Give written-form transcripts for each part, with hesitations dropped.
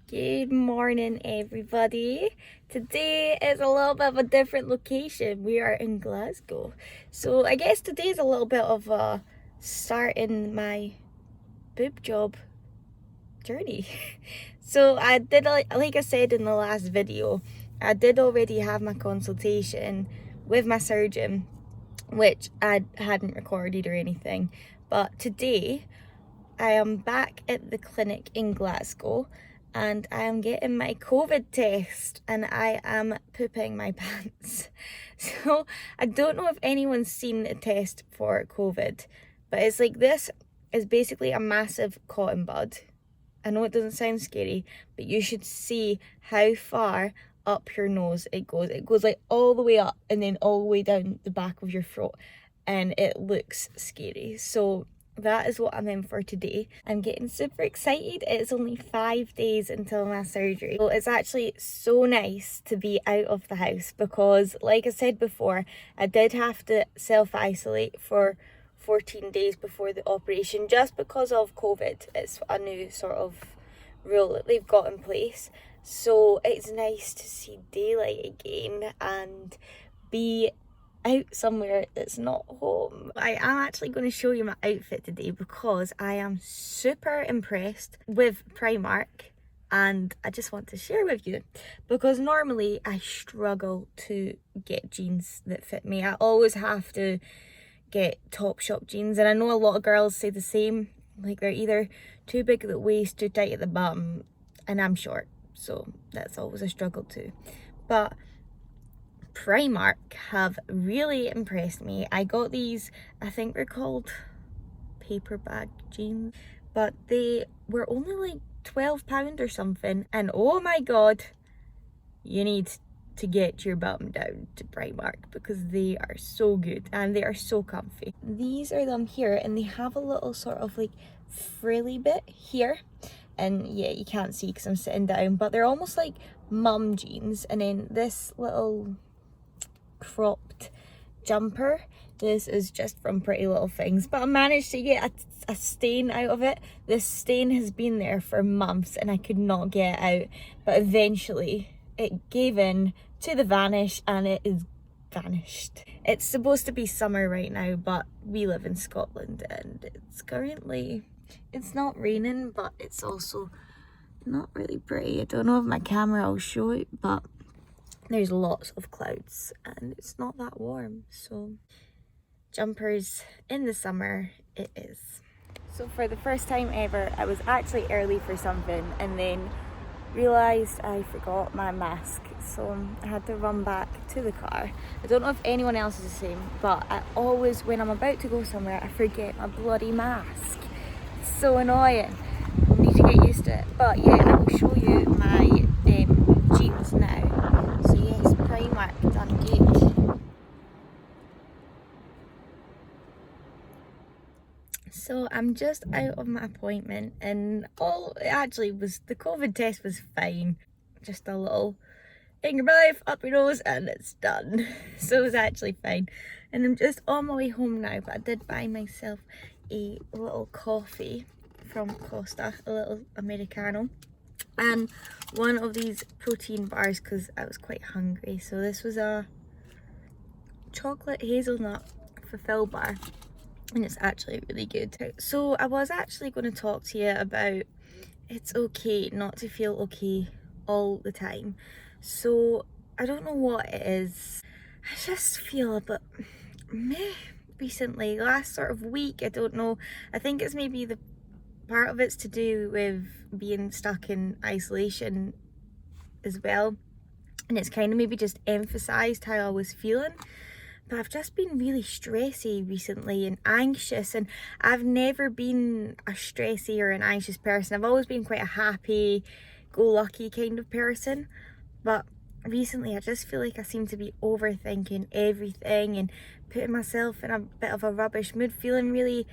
Good morning, everybody. Today is a little bit of a different location. We are in Glasgow. So I guess today is a little bit of a start in my boob job journey. So I did, like I said in the last video, I did already have my consultation with my surgeon, which I hadn't recorded or anything. But today I am back at the clinic in Glasgow and I am getting my COVID test and I am pooping my pants. So I don't know if anyone's seen a test for COVID, but it's like this is basically a massive cotton bud. I know it doesn't sound scary, but you should see how far up your nose it goes. It goes like all the way up and then all the way down the back of your throat, and it looks scary. So that is what I'm in for today. I'm getting super excited. It's only 5 days until my surgery. So it's actually so nice to be out of the house because, like I said before, I did have to self-isolate for 14 days before the operation just because of COVID. It's a new sort of rule that they've got in place. So it's nice to see daylight again and be out somewhere that's not home. I am actually going to show you my outfit today because I am super impressed with Primark and I just want to share with you because normally I struggle to get jeans that fit me. I always have to get Topshop jeans, and I know a lot of girls say the same, like they're either too big at the waist, too tight at the bottom, and I'm short, so that's always a struggle too. But Primark have really impressed me. I got these, I think they're called paper bag jeans, but they were only like £12 or something, and oh my god, you need to get your bum down to Primark because they are so good and they are so comfy. These are them here, and they have a little sort of like frilly bit here, and yeah, you can't see because I'm sitting down, but they're almost like mum jeans. And then this little cropped jumper, this is just from Pretty Little Things, but I managed to get a stain out of it. This stain has been there for months and I could not get it out, but eventually it gave in to the vanish and it is vanished. It's supposed to be summer right now, but we live in Scotland and it's not raining, but it's also not really pretty. I don't know if my camera will show it, but there's lots of clouds and it's not that warm, so jumpers in the summer it is. So for the first time ever, I was actually early for something and then realised I forgot my mask, so I had to run back to the car. I don't know if anyone else is the same, but I always, when I'm about to go somewhere, I forget my bloody mask. It's so annoying. I'll need to get used to it. But yeah, I will show you my jeans now. So yes, Primark done good. So I'm just out of my appointment, and all it actually was, the COVID test was fine. Just a little finger life up your nose and it's done. So it was actually fine. And I'm just on my way home now, but I did buy myself a little coffee from Costa, a little Americano, and one of these protein bars because I was quite hungry. So this was a chocolate hazelnut fulfill bar, and it's actually really good. So I was actually going to talk to you about it's okay not to feel okay all the time. So I don't know what it is. I just feel a bit meh recently, last sort of week. I don't know. I think it's maybe the part of it's to do with being stuck in isolation as well, and it's kind of maybe just emphasized how I was feeling. But I've just been really stressy recently and anxious, and I've never been a stressy or an anxious person. I've always been quite a happy go lucky kind of person, but recently I just feel like I seem to be overthinking everything and putting myself in a bit of a rubbish mood, feeling really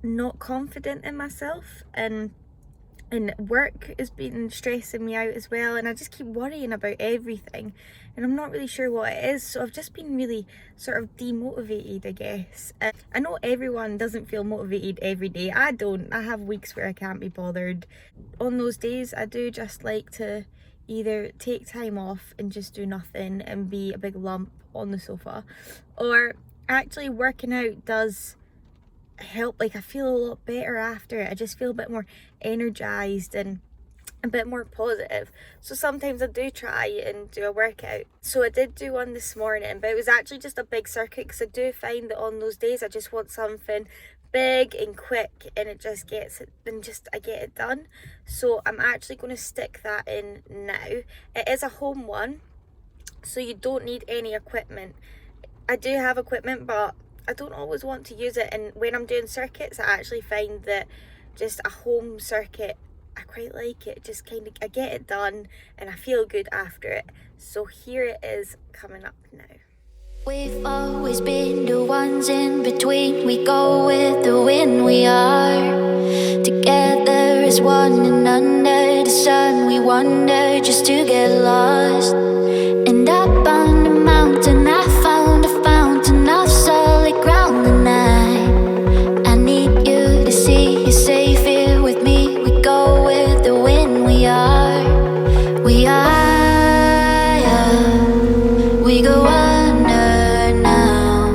not confident in myself. And and work has been stressing me out as well, and I just keep worrying about everything and I'm not really sure what it is. So I've just been really sort of demotivated, I guess. I know everyone doesn't feel motivated every day. I don't. I have weeks where I can't be bothered. On those days I do just like to either take time off and just do nothing and be a big lump on the sofa, or actually working out does help. Like, I feel a lot better after it. I just feel a bit more energized and a bit more positive. So sometimes I do try and do a workout. So I did do one this morning, but it was actually just a big circuit, because I do find that on those days I just want something big and quick, and it just gets it, and just I get it done. So I'm actually going to stick that in now. It is a home one, so you don't need any equipment. I do have equipment, but I don't always want to use it, and when I'm doing circuits I actually find that just a home circuit, I quite like it. Just kind of, I get it done and I feel good after it. So here it is coming up now. We've always been the ones in between. We go with the wind, we are together as one, and under the sun we wander just to get lost. And up on the mountain I found a fountain of solid ground, and I need you to see you're safe here with me. We go with the wind, we are, we go under now.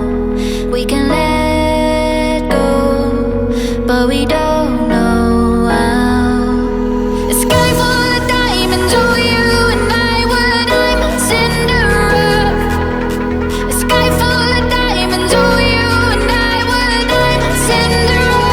We can let go, but we don't know how. A sky full of diamonds, oh you and I were diamonds in the rough. A sky full of diamonds, oh you and I were diamonds in the rough.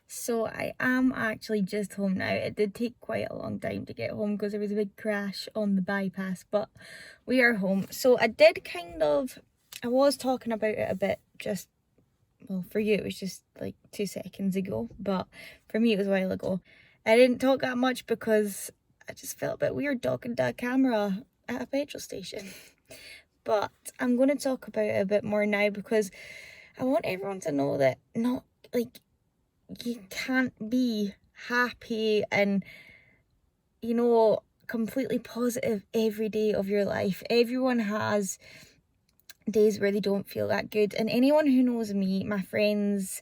So I am actually just home now. It did take quite a long time to get home because there was a big crash on the bypass, but we are home. So I did I was talking about it a bit, just, well, for you it was just like 2 seconds ago, but for me it was a while ago. I didn't talk that much because I just felt a bit weird talking to a camera at a petrol station. But I'm going to talk about it a bit more now, because I want everyone to know that you can't be happy and, completely positive every day of your life. Everyone has days where they don't feel that good, and anyone who knows me, my friends,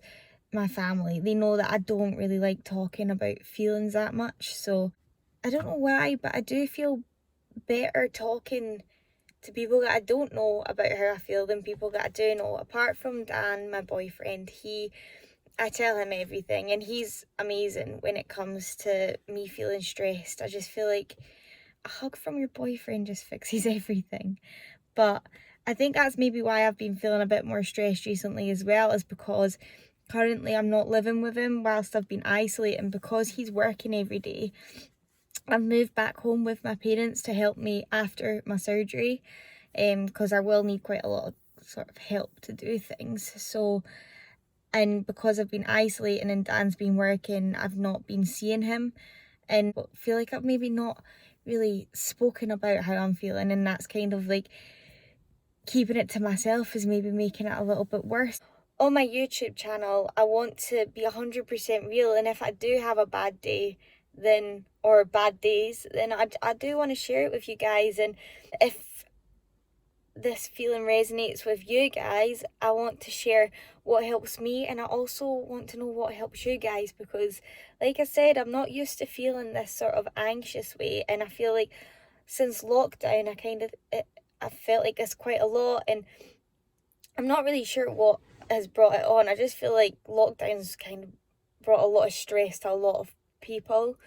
my family, they know that I don't really like talking about feelings that much. So I don't know why, but I do feel better talking to people that I don't know about how I feel than people that I do know. Apart from Dan, my boyfriend, I tell him everything, and he's amazing when it comes to me feeling stressed. I just feel like a hug from your boyfriend just fixes everything. But I think that's maybe why I've been feeling a bit more stressed recently as well, is because currently I'm not living with him whilst I've been isolating, because he's working every day. I've moved back home with my parents to help me after my surgery, because I will need quite a lot of sort of help to do things. So, and because I've been isolating and Dan's been working, I've not been seeing him, and I feel like I've maybe not really spoken about how I'm feeling, and that's kind of like keeping it to myself is maybe making it a little bit worse. On my YouTube channel, I want to be 100% real, and if I do have a bad day, or bad days, then I do want to share it with you guys. And if this feeling resonates with you guys, I want to share what helps me, and I also want to know what helps you guys, because like I said, I'm not used to feeling this sort of anxious way, and I feel like since lockdown I felt like this quite a lot, and I'm not really sure what has brought it on. I just feel like lockdown's kind of brought a lot of stress to a lot of people.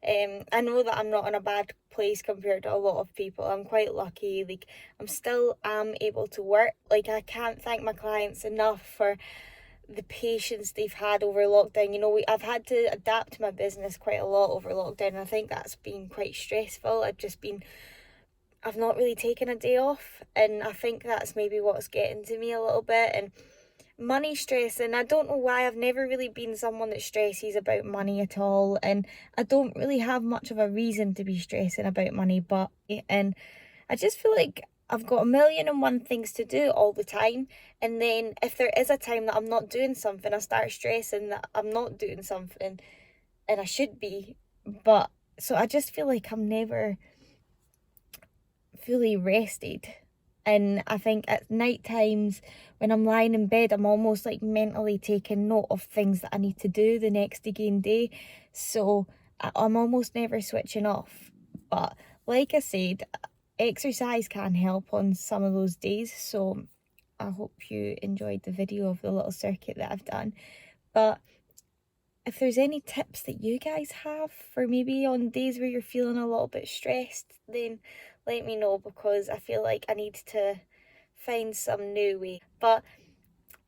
I know that I'm not in a bad place compared to a lot of people. I'm quite lucky. I'm still able to work. I can't thank my clients enough for the patience they've had over lockdown. You know, I've had to adapt my business quite a lot over lockdown, and I think that's been quite stressful. I've not really taken a day off, and I think that's maybe what's getting to me a little bit. And money stress, and I don't know why, I've never really been someone that stresses about money at all, and I don't really have much of a reason to be stressing about money, but and I just feel like I've got a million and one things to do all the time, and then if there is a time that I'm not doing something, I start stressing that I'm not doing something and I should be. But so I just feel like I'm never fully rested. And I think at night times when I'm lying in bed, I'm almost like mentally taking note of things that I need to do the next again day. So I'm almost never switching off. But like I said, exercise can help on some of those days. So I hope you enjoyed the video of the little circuit that I've done. But if there's any tips that you guys have for maybe on days where you're feeling a little bit stressed, then let me know, because I feel like I need to find some new way. But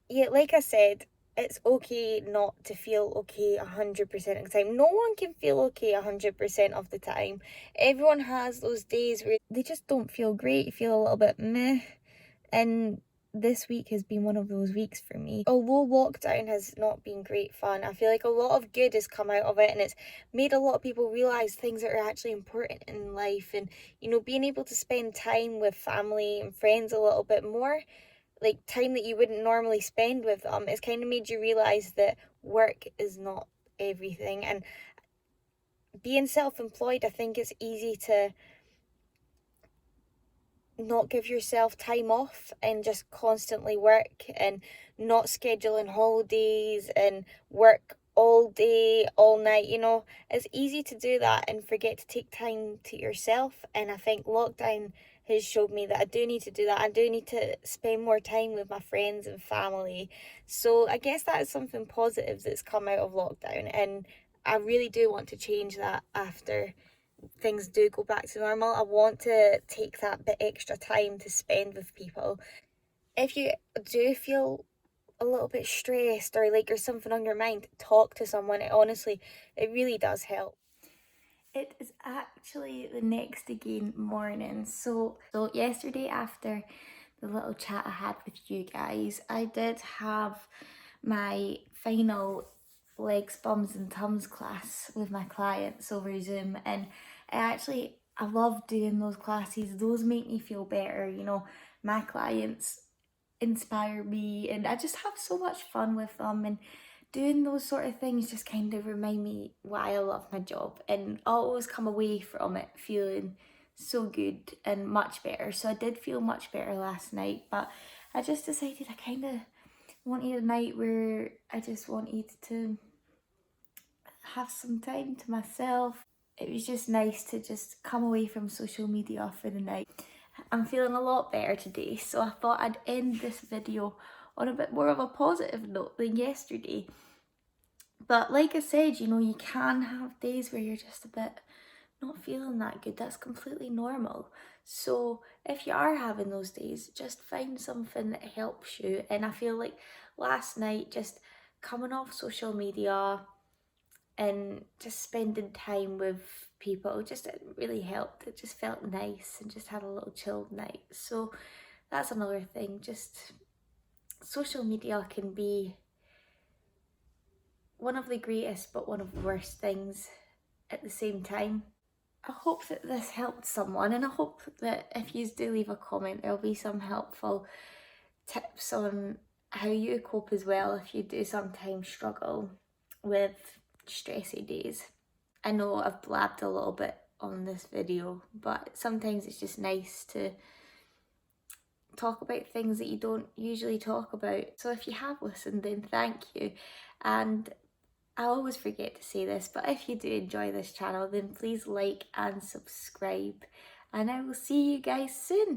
yeah, like I said, it's okay not to feel okay 100% of the time. No one can feel okay 100% of the time. Everyone has those days where they just don't feel great, feel a little bit meh. And this week has been one of those weeks for me. Although lockdown has not been great fun, I feel like a lot of good has come out of it, and it's made a lot of people realise things that are actually important in life. And, you know, being able to spend time with family and friends a little bit more, like time that you wouldn't normally spend with them, it's kind of made you realise that work is not everything. And being self-employed, I think it's easy to not give yourself time off and just constantly work and not scheduling holidays and work all day, all night. You know, it's easy to do that and forget to take time to yourself. And I think lockdown has showed me that I do need to do that. I do need to spend more time with my friends and family. So I guess that is something positive that's come out of lockdown, and I really do want to change that after things do go back to normal. I want to take that bit extra time to spend with people. If you do feel a little bit stressed or like there's something on your mind, talk to someone. It really does help. It is actually the next again morning. So yesterday, after the little chat I had with you guys, I did have my final legs, bums and tums class with my clients over Zoom, and I love doing those classes. Those make me feel better. You know, my clients inspire me, and I just have so much fun with them, and doing those sort of things just kind of remind me why I love my job, and I always come away from it feeling so good and much better. So I did feel much better last night, but I just decided I kind of wanted a night where I just wanted to have some time to myself. It was just nice to just come away from social media for the night. I'm feeling a lot better today, so I thought I'd end this video on a bit more of a positive note than yesterday. But like I said, you know, you can have days where you're just a bit not feeling that good. That's completely normal. So if you are having those days, just find something that helps you. And I feel like last night, just coming off social media and just spending time with people, just it really helped. It just felt nice and just had a little chilled night. So that's another thing. Just social media can be one of the greatest but one of the worst things at the same time. I hope that this helped someone, and I hope that if you do leave a comment, there'll be some helpful tips on how you cope as well if you do sometimes struggle with stressy days. I know I've blabbed a little bit on this video, but sometimes it's just nice to talk about things that you don't usually talk about. So if you have listened, then thank you. And I always forget to say this, but if you do enjoy this channel, then please like and subscribe, and I will see you guys soon.